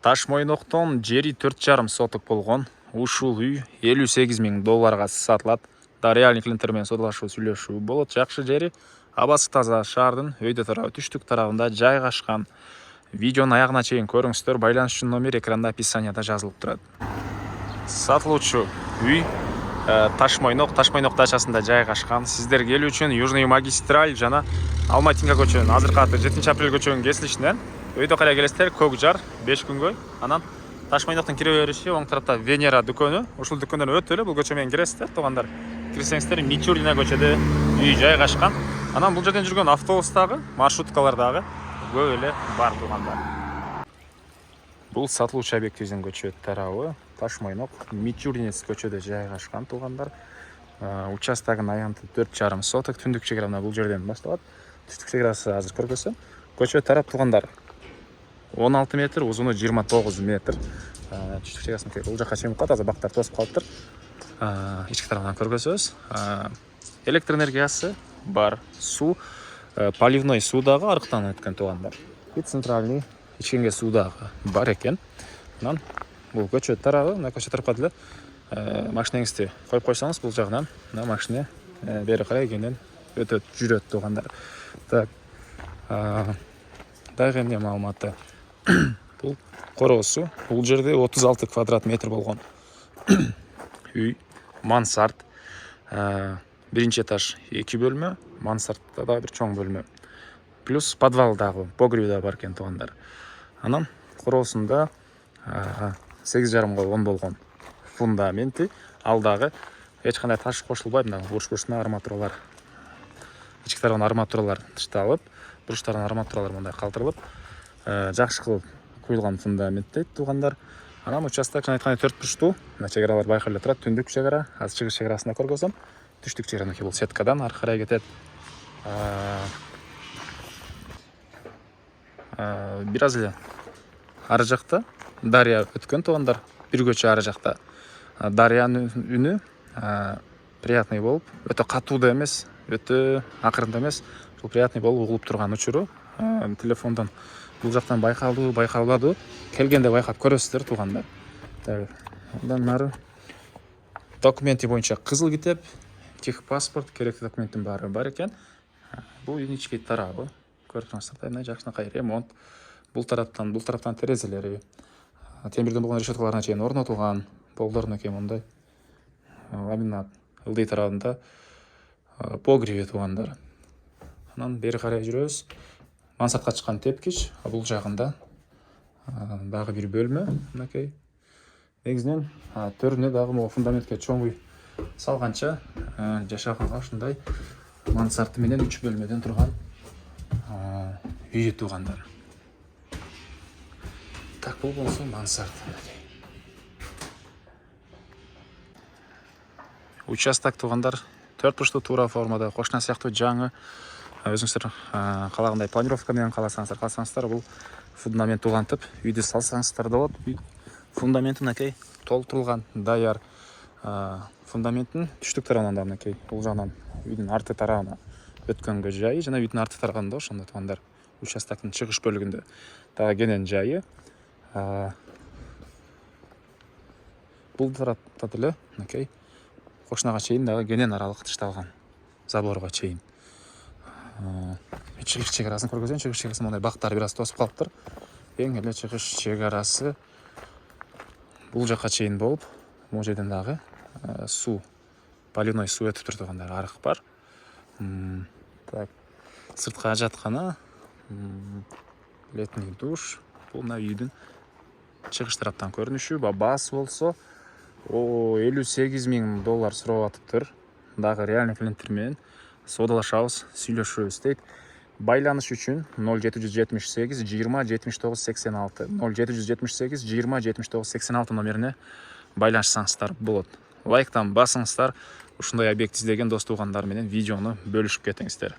Ташмойноктон жери 4,5 соток болгон ушул үй $58,000 сатылат. Да реальный клиенттер менен содалашуу сүйлөшүү болот. Жакшы жери, абасы таза, шаардын өйдө тарабы түштүк тарабында жайгашкан. Видеонун аягына чейин көрүңүздөр. Байланыш үчүн номер экранда описанияда жазылып турат. Сатылуучу үй Ташмойнок дачасында жайгашкан. Сиздер келүү үчүн Южный магистраль жана Алматинка көчөнүн азыркы аты 7 апрель көчөнүн кесилишинен өйдө карай келесиздер. Көк жар 5 күнгөй. Анан Ташмойноктун кире бериши оң тарапта Венера дүкөнү. Ушул дүкөндөн өтө эле бул көчө менен киресиздер, туугандар. Кирсеңиздер Мичурина көчөдө үй жайгашкан. Анан бул жерден жүргөн автобустагы, маршруткалардагы көп эле бар, туугандар. Бул сатылуучу объектибиздин көчө тарабы Ташмойнок Мичуринец көчөдө жайгашкан, туугандар. Участогунун аянты 4,5 соток. Түндүк чегара бул жерден башталат. Түштүк чегарасы азыр көргөзсөм. Көчө тарап, туугандар, 16 метр, узуну 29 метр. Түштүк чегарасын бул жака чейин калат, азыр бактар тосуп калыптыр. Ички тарабынан көргөзөбүз. Электр энергиясы бар, суу, поливной суу дагы арыктан өткөн, туугандар. И центральный ичкенге суу дагы бар экен. Анан бул көчө тарабы, мына көчө тарапка деле машинеңизди коюп койсоңуз, бул жагынан мына машина бери карай кенен өтөт, жүрөт, туугандар. Так, дагы эмне маалыматы? Бул короосу, бул жерде 36 квадрат метр болгон үй, мансард, биринчи этаж 2 бөлмө, мансардда да бир чоң бөлмө. Плюс подвал дагы, погреби да бар экен, туугандар. Анан короосунда 8,5 10 болгон фундаменти, ал дагы эч кандай таш кошулбай, мына буруш-бурушуна арматуралар, ички тарабынан арматуралар тышталып, буручтарынан арматуралар мындай калтырылып, жакшы кылып куюлган фундамент дейт, туугандар. Анан участок жана айткандай 4 бурчтуу, мына чегаралар байкалып эле турат. Түндүк чегара, азыр чыгыш чегарасында көргөзөм. Түштүк чегара бул сеткадан ары карай кетет. Бир аз эле ары жакта дарыя өткөн, туугандар. Бир көчө ары жакта дарыянын үнү приятный болуп, өтө катуу да эмес, өтө акырын да эмес, ушул приятный болуп угулуп турган учуру телефондон бул жактан байкалбады, келгенде байкап көрөсүздөр, туугандар. Андан нары документи боюнча кызыл китеп, техпаспорт, керектүү документтин баары бар экен. Бул үйдүн ички тарабы, көрүп турсаңыздар, мына жакшынакай ремонт. Бул тараптан терезелери, темирден болгон решеткаларына чейин орнотулган, полдорун экен мындай ламинат. Ылдый тарабында погреби, туугандар. Анан бери карай жүрөбүз. Мансардка чыккан тепкич, бул жагында дагы бир бөлмө, мынакей. Негизинен төрүнө дагы могу фундаментке чоң үй салганча жашаганга ушундай мансард менен 3 бөлмөдөн турган үй, туугандар. Так, бул болсо мансард. Участок, туугандар, 4 бурчтуу туура формада, кошуна сыяктуу жаңы. Өзүңүздөр калагандай планировка менен калсаңыздар, бул фундамент улантып үйдү салсаңыздар да болот. Фундаменти мынакей толтурулган, даяр. Фундаменттин түштүк тарабынан да мынакей бул жагынан үйдүн арты тарабына өткөнгө жайы жана үйдүн арты тарабында ошондо, туугандар, участоктун чыгыш бөлүгүндө дагы кенен жайы. Бул тарапта деле мынакей кошунага чейин дагы кенен аралык тышталган, заборго чейин. Чыгыш чегарасын көргөзөйүн. Чыгыш чегарасы мындай бактар бир аз тосуп калыптыр. Эң эле чыгыш чегарасы бул жака чейин болуп, могу жерден дагы суу, поливной суу өтүп тур, туугандар, арык бар. Так, сырткы ажаткана, летний душ. Бул мына үйдүн чыгыш тараптан көрүнүшү. Баасы болсо $58,000 сурап атыптыр. Дагы реальный клиенттер менен содалашабыз, сүйлөшөбүз дейт. Байланыш үчүн 0778 20 79 86 0778 20 79 86 номерине байланышсаңыздар болот. Лайктан басыңыздар. Ушундай объект издеген дос туугандар менен видеону бөлүшүп кетиңиздер.